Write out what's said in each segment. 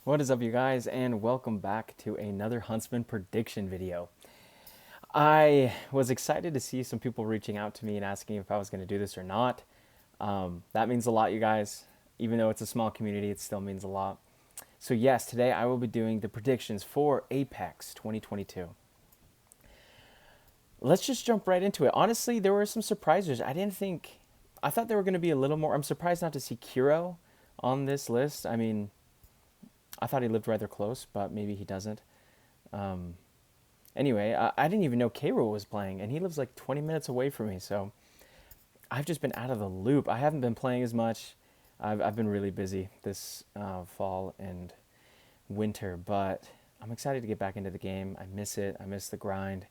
What is up, you guys, and welcome back to another Huntsman prediction video. I was excited to see some people reaching out to me and asking if I was going to do this or not. That means a lot, you guys. Even though it's a small community, it still means a lot. So yes, today I will be doing the predictions for Apex 2022. Let's just jump right into it. Honestly, there were some surprises. I thought there were going to be a little more. I'm surprised not to see Kiro on this list. I mean, I thought he lived rather close, but maybe he doesn't. Um, anyway, I didn't even know K. Rool was playing, and he lives like 20 minutes away from me, so I've just been out of the loop. I haven't been playing as much. I've been really busy this fall and winter, but I'm excited to get back into the game. I miss it. I miss the grind.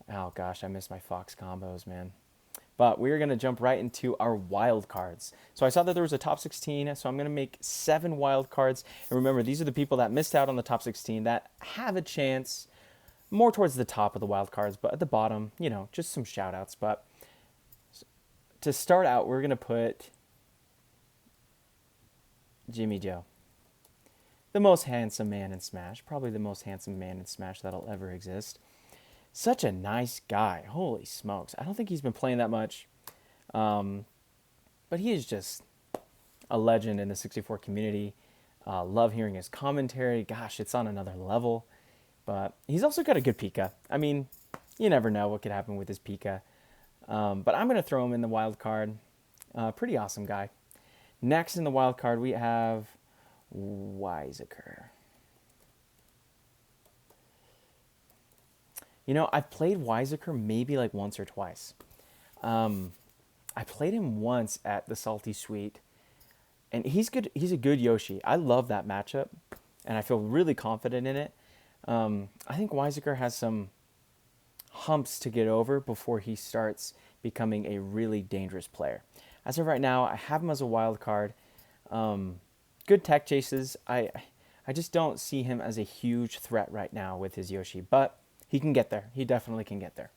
Oh gosh, I miss my Fox combos, man. But we're going to jump right into our wild cards. So I saw that there was a top 16, so I'm going to make 7 wild cards. And remember, these are the people that missed out on the top 16 that have a chance more towards the top of the wild cards, but at the bottom, just some shout outs. But to start out, we're going to put Jimmy Joe, the most handsome man in Smash, probably the most handsome man in Smash that'll ever exist. Such a nice guy. Holy smokes. I don't think he's been playing that much. But he is just a legend in the 64 community. Love hearing his commentary. Gosh, it's on another level. But he's also got a good Pika. I mean, you never know what could happen with his Pika. But I'm going to throw him in the wild card. Pretty awesome guy. Next in the wild card, we have Weiziker. I've played Weiziker maybe like once or twice. I played him once at the Salty Sweet, and he's good. He's a good Yoshi. I love that matchup, and I feel really confident in it. I think Weiziker has some humps to get over before he starts becoming a really dangerous player. As of right now, I have him as a wild card. Good tech chases. I just don't see him as a huge threat right now with his Yoshi, but he can get there. He definitely can get there.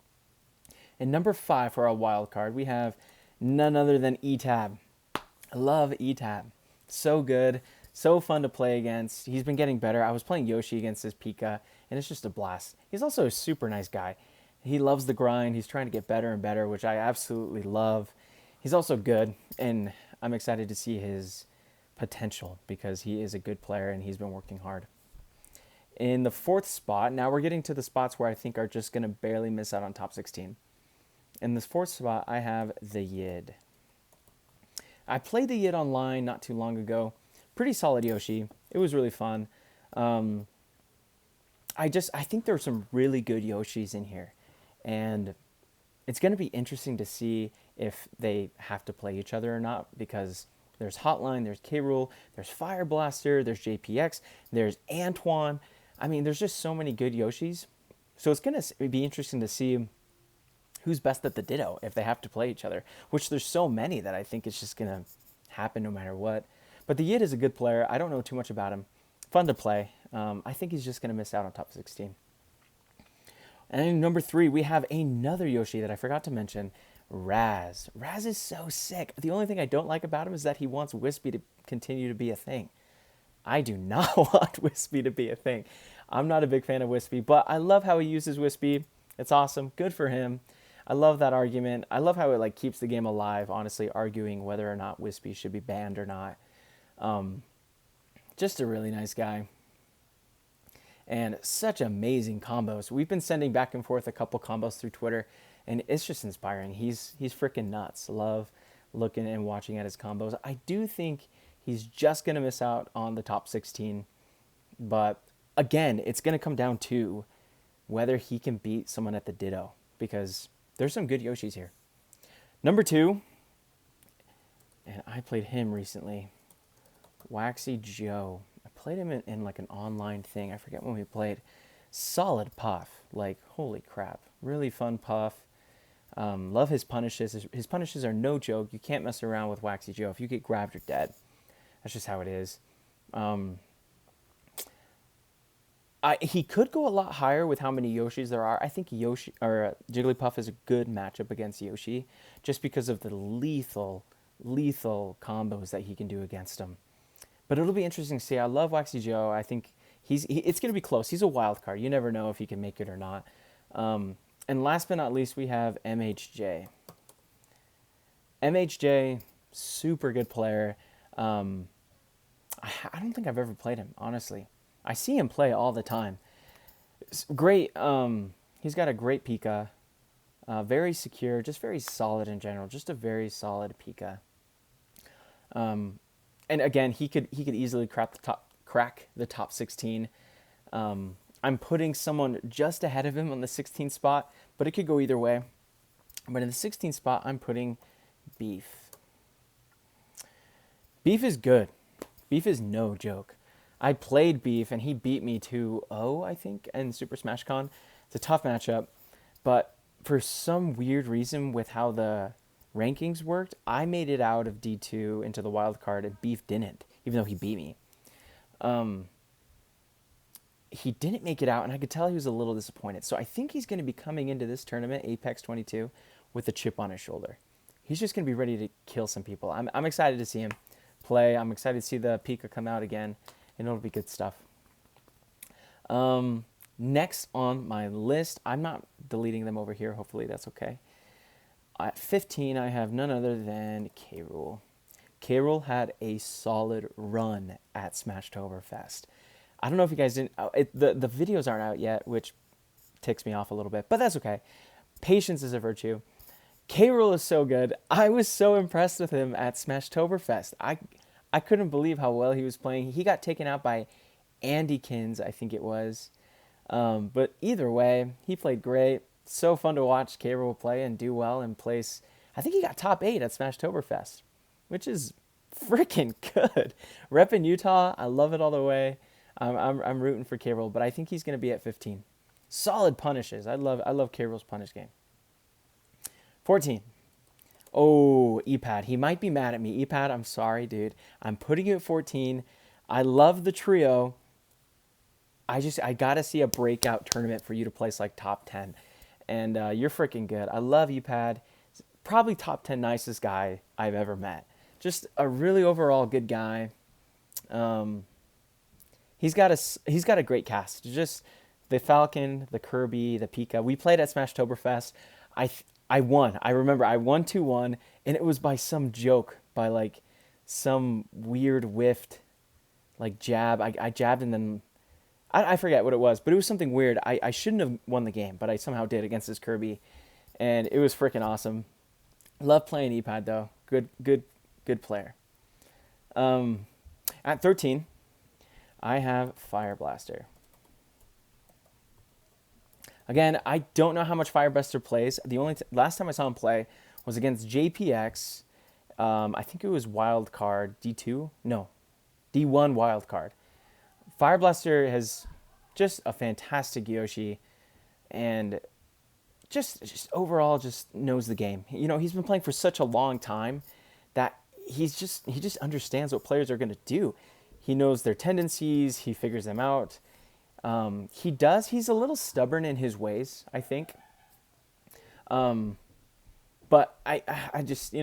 And number 5 for our wild card, we have none other than Etab. I love Etab. So good. So fun to play against. He's been getting better. I was playing Yoshi against his Pika, and it's just a blast. He's also a super nice guy. He loves the grind. He's trying to get better and better, which I absolutely love. He's also good, and I'm excited to see his potential because he is a good player and he's been working hard. In the 4th spot, now we're getting to the spots where I think are just going to barely miss out on top 16. In this 4th spot, I have the Yid. I played the Yid online not too long ago. Pretty solid Yoshi. It was really fun. I think there are some really good Yoshis in here. And it's going to be interesting to see if they have to play each other or not, because there's Hotline, there's K. Rool, there's Fire Blaster, there's JPX, there's Antoine. I mean, there's just so many good Yoshis. So it's going to be interesting to see who's best at the Ditto if they have to play each other, which there's so many that I think it's just going to happen no matter what. But the Yid is a good player. I don't know too much about him. Fun to play. I think he's just going to miss out on top 16. And in number 3, we have another Yoshi that I forgot to mention, Raz. Raz is so sick. The only thing I don't like about him is that he wants Wispy to continue to be a thing. I do not want Wispy to be a thing. I'm not a big fan of Wispy, but I love how he uses Wispy. It's awesome. Good for him. I love that argument. I love how it keeps the game alive, honestly, arguing whether or not Wispy should be banned or not. Just a really nice guy. And such amazing combos. We've been sending back and forth a couple combos through Twitter, and it's just inspiring. He's freaking nuts. Love looking and watching at his combos. I do think he's just going to miss out on the top 16. But again, it's going to come down to whether he can beat someone at the Ditto, because there's some good Yoshis here. Number 2, and I played him recently, Waxy Joe. I played him in an online thing. I forget when we played. Solid Puff. Holy crap. Really fun Puff. Love his punishes. His punishes are no joke. You can't mess around with Waxy Joe. If you get grabbed, you're dead. That's just how it is. He could go a lot higher with how many Yoshis there are. I think Jigglypuff is a good matchup against Yoshi, just because of the lethal combos that he can do against him. But it'll be interesting to see. I love Waxy Joe. I think it's going to be close. He's a wild card. You never know if he can make it or not. And last but not least, we have MHJ. MHJ, super good player. I don't think I've ever played him, honestly. I see him play all the time. It's great. He's got a great Pika. Very secure, just very solid in general. Just a very solid Pika. And again, he could easily crack the top 16. I'm putting someone just ahead of him on the 16th spot, but it could go either way. But in the 16th spot, I'm putting Beef. Beef is good. Beef is no joke. I played Beef, and he beat me 2-0, I think, in Super Smash Con. It's a tough matchup, but for some weird reason with how the rankings worked, I made it out of D2 into the wild card, and Beef didn't, even though he beat me. He didn't make it out, and I could tell he was a little disappointed. So I think he's going to be coming into this tournament, Apex 22, with a chip on his shoulder. He's just going to be ready to kill some people. I'm excited to see him play. I'm excited to see the Pika come out again, and it'll be good stuff. Next on my list, I'm not deleting them over here. Hopefully that's okay. At 15, I have none other than K-Rool. K-Rool had a solid run at Smashtoberfest. I don't know if you guys didn't... the videos aren't out yet, which ticks me off a little bit, but that's okay. Patience is a virtue. K-Rool is so good. I was so impressed with him at Smashtoberfest. I couldn't believe how well he was playing. He got taken out by Andykins, I think it was. But either way, he played great. So fun to watch K-Rool play and do well and place. I think he got top 8 at Smashtoberfest, which is freaking good. Rep in Utah, I love it all the way. I'm rooting for K-Rool, but I think he's going to be at 15. Solid punishes. I love K-Rool's punish game. 14. Oh, Epad. He might be mad at me. Epad, I'm sorry, dude. I'm putting you at 14. I love the trio. I got to see a breakout tournament for you to place like top 10. And you're freaking good. I love Epad. Probably top 10 nicest guy I've ever met. Just a really overall good guy. He's got a great cast. Just the Falcon, the Kirby, the Pika. We played at Smashtoberfest. I won. I remember I won 2-1, and it was by some joke, by like some weird whiffed like jab. I jabbed and then I forget what it was, but it was something weird. I shouldn't have won the game, but I somehow did against this Kirby, and it was freaking awesome. Love playing Epad though. Good player. At 13, I have Fire Blaster. Again, I don't know how much Fire Blaster plays. The only last time I saw him play was against JPX. I think it was wild card D2. No, D1 wild card. Fire Blaster has just a fantastic Yoshi, and just overall just knows the game. You know, he's been playing for such a long time that he just understands what players are going to do. He knows their tendencies. He figures them out. He's a little stubborn in his ways, I think. But I just,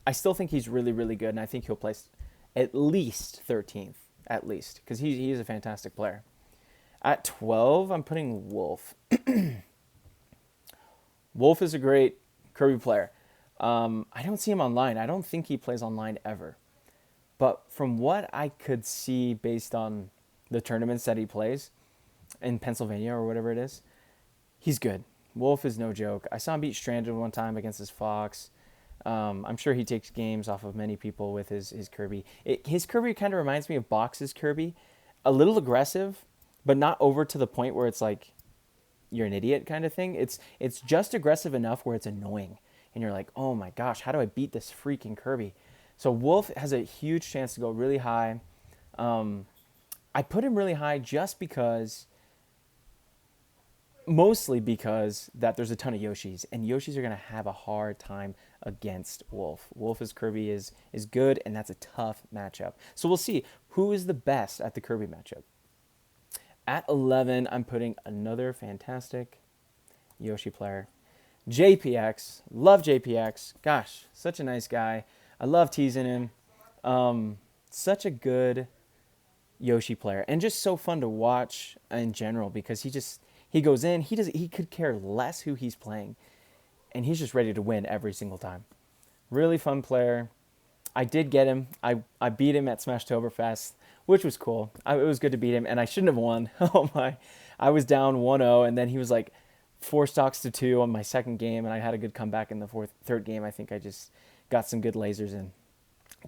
I still think he's really, really good, and I think he'll place at least 13th, at least, because he is a fantastic player. At 12, I'm putting Wolf. Wolf is a great Kirby player. I don't see him online. I don't think he plays online ever. But from what I could see based on the tournaments that he plays in Pennsylvania or whatever it is, he's good. Wolf is no joke. I saw him beat Stranded one time against his Fox. I'm sure he takes games off of many people with his Kirby. His Kirby kind of reminds me of Box's Kirby. A little aggressive, but not over to the point where it's like you're an idiot kind of thing. It's just aggressive enough where it's annoying. And you're like, oh my gosh, how do I beat this freaking Kirby? So Wolf has a huge chance to go really high. I put him really high just because, mostly because that there's a ton of Yoshis, and Yoshis are going to have a hard time against Wolf. Wolf's Kirby is good, and that's a tough matchup. So we'll see who is the best at the Kirby matchup. At 11, I'm putting another fantastic Yoshi player. JPX. Love JPX. Gosh, such a nice guy. I love teasing him. Such a good Yoshi player, and just so fun to watch in general because he goes in, he could care less who he's playing, and he's just ready to win every single time. Really fun player. I did get him. I beat him at Smashtoberfest, which was cool. It was good to beat him, and I shouldn't have won. Oh my. I was down 1-0, and then he was like 4 stocks to 2 on my second game, and I had a good comeback in the third game. I think I just got some good lasers in.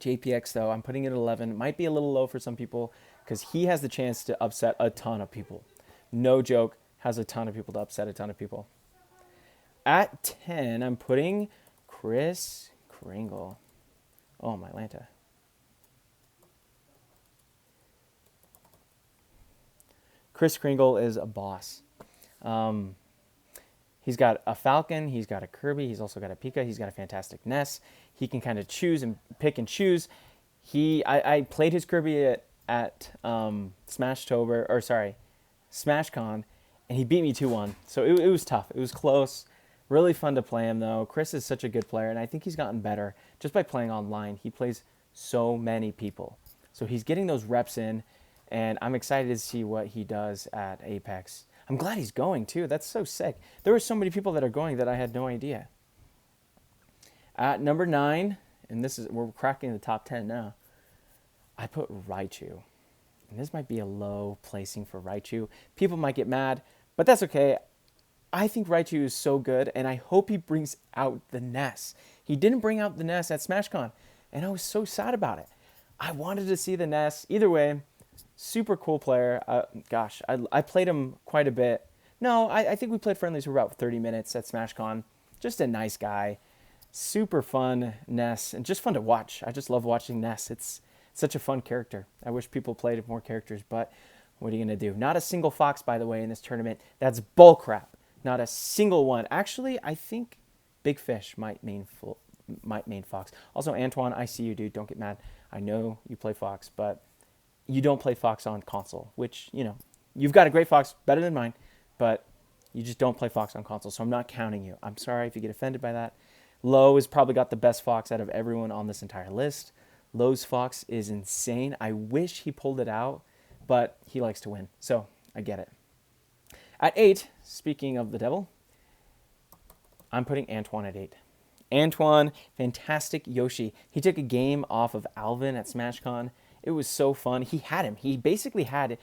JPX, though, I'm putting it at 11. Might be a little low for some people because he has the chance to upset a ton of people. No joke, has a ton of people to upset a ton of people. At 10, I'm putting Chris Kringle. Oh, my Lanta. Chris Kringle is a boss. He's got a Falcon. He's got a Kirby. He's also got a Pika. He's got a fantastic Ness. He can kind of choose and pick and choose. I played his Kirby at SmashCon, and he beat me 2-1. So it was tough. It was close. Really fun to play him, though. Chris is such a good player, and I think he's gotten better just by playing online. He plays so many people. So he's getting those reps in, and I'm excited to see what he does at Apex. I'm glad he's going, too. That's so sick. There were so many people that are going that I had no idea. At number 9, and we're cracking the top 10 now, I put Raichu. And this might be a low placing for Raichu. People might get mad, but that's okay. I think Raichu is so good, and I hope he brings out the Ness. He didn't bring out the Ness at SmashCon, and I was so sad about it. I wanted to see the Ness. Either way, super cool player. I played him quite a bit. No, I think we played friendlies for about 30 minutes at SmashCon. Just a nice guy. Super fun Ness, and just fun to watch. I just love watching Ness. It's such a fun character. I wish people played more characters, but what are you going to do? Not a single Fox, by the way, in this tournament. That's bullcrap. Not a single one. Actually, I think Big Fish might main Fox. Also, Antoine, I see you, dude. Don't get mad. I know you play Fox, but you don't play Fox on console, which, you've got a great Fox, better than mine, but you just don't play Fox on console, so I'm not counting you. I'm sorry if you get offended by that. Lowe has probably got the best Fox out of everyone on this entire list. Lowe's Fox is insane. I wish he pulled it out, but he likes to win, so I get it. At 8, speaking of the devil, I'm putting Antoine at 8. Antoine, fantastic Yoshi. He took a game off of Alvin at SmashCon. It was so fun. He had him. He basically had,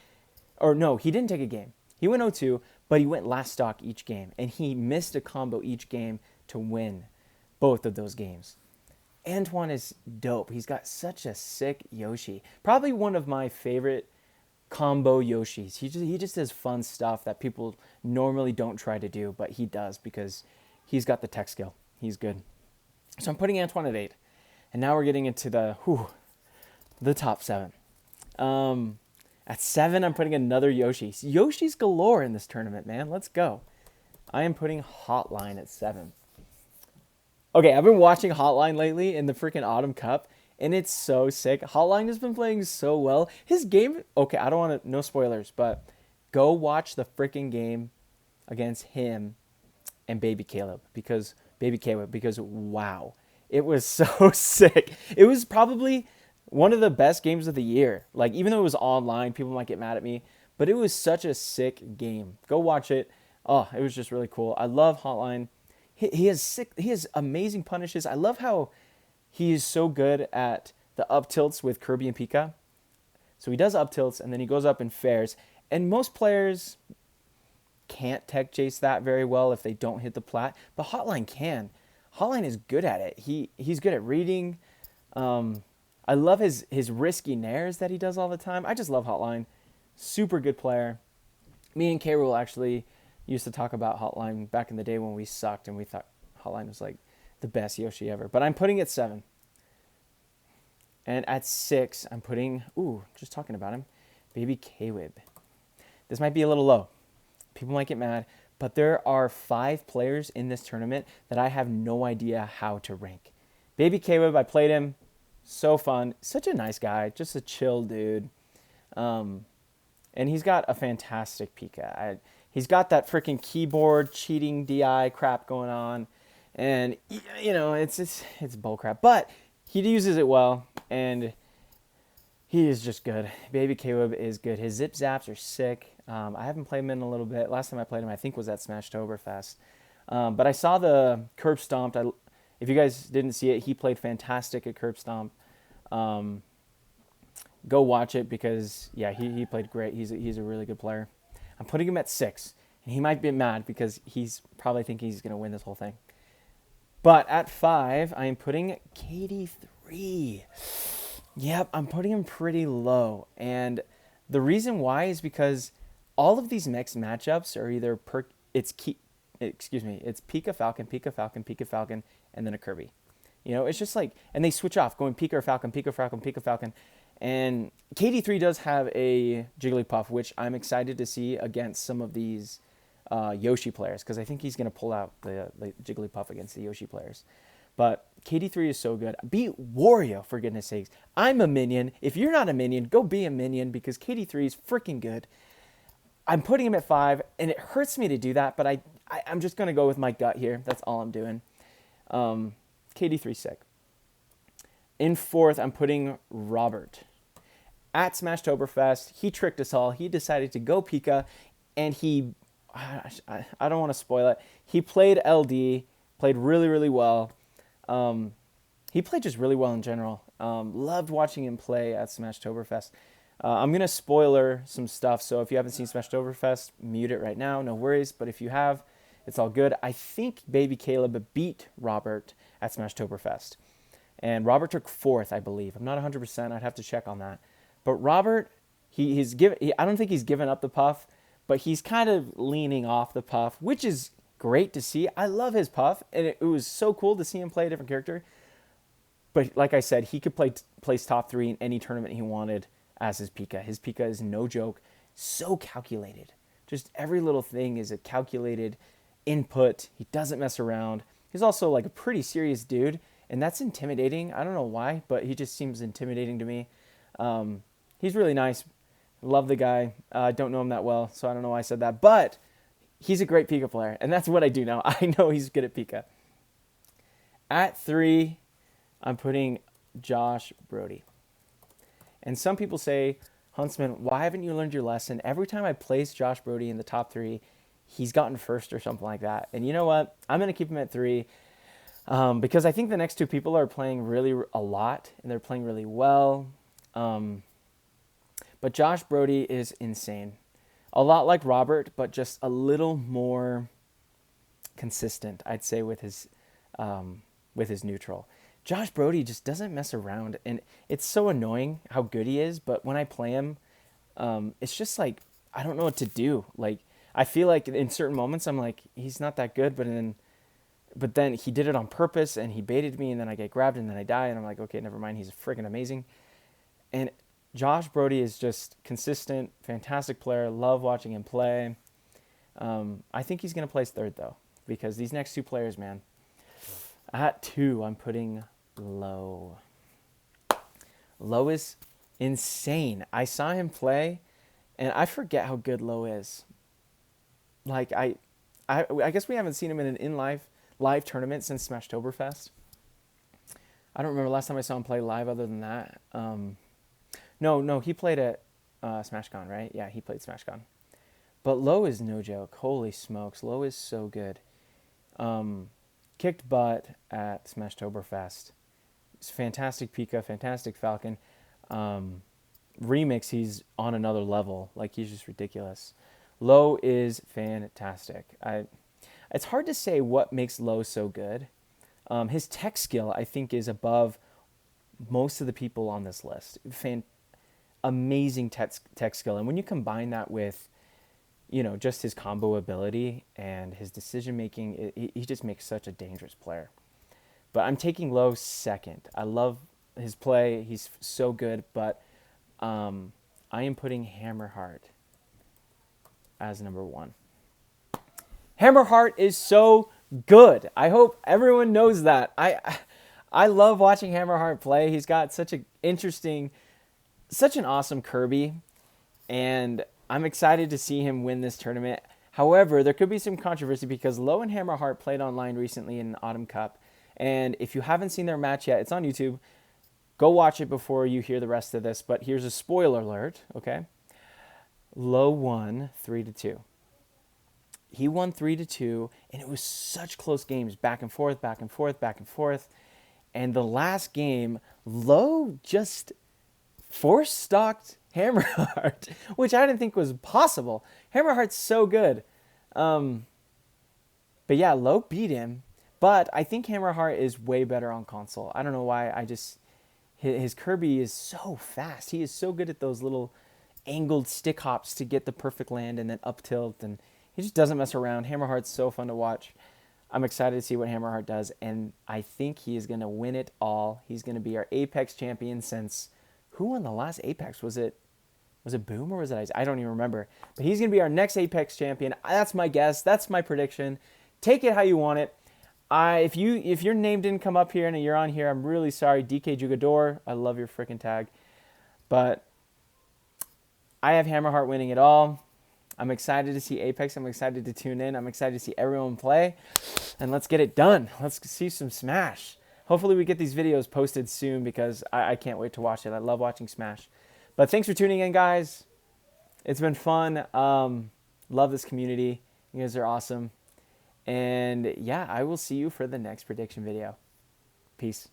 or no, he didn't take a game. He went 0-2, but he went last stock each game, and he missed a combo each game to win both of those games. Antoine is dope. He's got such a sick Yoshi. Probably one of my favorite combo Yoshis. He just does fun stuff that people normally don't try to do, but he does because he's got the tech skill. He's good. So I'm putting Antoine at 8. And now we're getting into the top 7. At 7, I'm putting another Yoshi. Yoshi's galore in this tournament, man. Let's go. I am putting Hotline at 7. Okay, I've been watching Hotline lately in the freaking Autumn Cup, and it's so sick. Hotline has been playing so well. His game, okay, I don't want to, no spoilers, but go watch the freaking game against him and Baby Caleb because wow, it was so sick. It was probably one of the best games of the year. Like, even though it was online, people might get mad at me, but it was such a sick game. Go watch it. Oh, it was just really cool. I love Hotline. He has amazing punishes. I love how he is so good at the up tilts with Kirby and Pika. So he does up tilts, and then he goes up in fairs. And most players can't tech chase that very well if they don't hit the plat, but Hotline can. Hotline is good at it. He's good at reading. I love his risky nairs that he does all the time. I just love Hotline. Super good player. Me and K-Rool actually used to talk about Hotline back in the day when we sucked, and we thought Hotline was like the best Yoshi ever. But I'm putting it 7. And at 6, I'm putting, just talking about him, Baby K-Wib. This might be a little low. People might get mad, but there are 5 players in this tournament that I have no idea how to rank. Baby K-Wib, I played him. So fun. Such a nice guy. Just a chill dude. And he's got a fantastic Pika. He's got that freaking keyboard cheating DI crap going on. And, it's bull crap. But he uses it well. And He is just good. Baby Caleb is good. His zip zaps are sick. I haven't played him in a little bit. Last time I played him, I think, was at Smashtoberfest. But I saw the Curb Stomped. If you guys didn't see it, he played fantastic at Curb Stomp. Um, Go watch it because, yeah, he played great. He's a really good player. I'm putting him at 6. And he might be mad because he's probably thinking he's going to win this whole thing. But at 5, I am putting KD3. Yep, I'm putting him pretty low. And the reason why is because all of these next matchups are either it's Pika Falcon, Pika Falcon, Pika Falcon, and then a Kirby. It's just like, and they switch off, going Pika Falcon, Pika Falcon, Pika Falcon. And KD3 does have a Jigglypuff, which I'm excited to see against some of these Yoshi players, because I think he's going to pull out the Jigglypuff against the Yoshi players. But KD3 is so good. Beat Wario, for goodness sakes. I'm a minion. If you're not a minion, go be a minion, because KD3 is freaking good. I'm putting him at 5, and it hurts me to do that, but I'm just going to go with my gut here. That's all I'm doing. KD3 sick. In 4th, I'm putting Robert. At Smashtoberfest, he tricked us all. He decided to go Pika, and I don't want to spoil it. He played LD, played really, really well. He played just really well in general. Loved watching him play at Smashtoberfest. I'm going to spoiler some stuff, so if you haven't seen Smashtoberfest, mute it right now. No worries, but if you have, it's all good. I think Baby Caleb beat Robert at Smashtoberfest. And Robert took 4th, I believe. I'm not 100%. I'd have to check on that. But Robert, I don't think he's given up the puff, but he's kind of leaning off the puff, which is great to see. I love his puff, and it was so cool to see him play a different character. But like I said, he could place top 3 in any tournament he wanted as his Pika. His Pika is no joke. So calculated. Just every little thing is a calculated input. He doesn't mess around. He's also like a pretty serious dude, and that's intimidating. I don't know why, but he just seems intimidating to me. He's really nice. Love the guy. Don't know him that well, so I don't know why I said that. But he's a great Pika player, and that's what I do now. I know he's good at Pika. At 3, I'm putting Josh Brody. And some people say, Huntsman, why haven't you learned your lesson? Every time I place Josh Brody in the top 3, he's gotten first or something like that. And you know what? I'm going to keep him at 3 because I think the next 2 people are playing really a lot, and they're playing really well. But Josh Brody is insane. A lot like Robert, but just a little more consistent, I'd say, with his neutral. Josh Brody just doesn't mess around, and it's so annoying how good he is, but when I play him, it's just like, I don't know what to do. Like, I feel like in certain moments, I'm like, he's not that good, but then he did it on purpose, and he baited me, and then I get grabbed, and then I die, and I'm like, okay, never mind, he's freaking amazing. And Josh Brody is just consistent, fantastic player, love watching him play. I think he's going to place 3rd, though, because these next 2 players, man. At 2, I'm putting Low. Low is insane. I saw him play, and I forget how good Low is. Like, I guess we haven't seen him in an live tournament since Smashtoberfest. I don't remember last time I saw him play live other than that. No, he played at SmashCon, right? Yeah, he played SmashCon. But Low is no joke. Holy smokes, Low is so good. Kicked butt at Smashtoberfest. It's fantastic Pika, fantastic Falcon. Remix, he's on another level. Like, he's just ridiculous. Low is fantastic. It's hard to say what makes Low so good. His tech skill, I think, is above most of the people on this list. Amazing tech skill. And when you combine that with, just his combo ability and his decision making, he just makes such a dangerous player. But I'm taking Low 2nd. I love his play. He's so good. But I am putting Hammerheart as number 1. Hammerheart is so good. I hope everyone knows that. I love watching Hammerheart play. He's got such an awesome Kirby, and I'm excited to see him win this tournament. However, there could be some controversy because Low and Hammerheart played online recently in Autumn Cup, and if you haven't seen their match yet, it's on YouTube. Go watch it before you hear the rest of this, but here's a spoiler alert, okay? Low won 3-2. He won 3-2, and it was such close games, back and forth, back and forth, back and forth. And the last game, Low just force-stalked Hammerheart, which I didn't think was possible. Hammerheart's so good. But yeah, Low beat him. But I think Hammerheart is way better on console. I don't know why. His Kirby is so fast. He is so good at those little angled stick hops to get the perfect land and then up tilt. And he just doesn't mess around. Hammerheart's so fun to watch. I'm excited to see what Hammerheart does. And I think he is going to win it all. He's going to be our Apex champion since... Who won the last Apex? Was it Boom or was it Ice? I don't even remember. But he's going to be our next Apex champion. That's my guess. That's my prediction. Take it how you want it. If your name didn't come up here and you're on here, I'm really sorry. DK Jugador, I love your freaking tag. But I have Hammerheart winning it all. I'm excited to see Apex. I'm excited to tune in. I'm excited to see everyone play. And let's get it done. Let's see some Smash. Hopefully we get these videos posted soon because I can't wait to watch it. I love watching Smash. But thanks for tuning in, guys. It's been fun. Love this community. You guys are awesome. And yeah, I will see you for the next prediction video. Peace.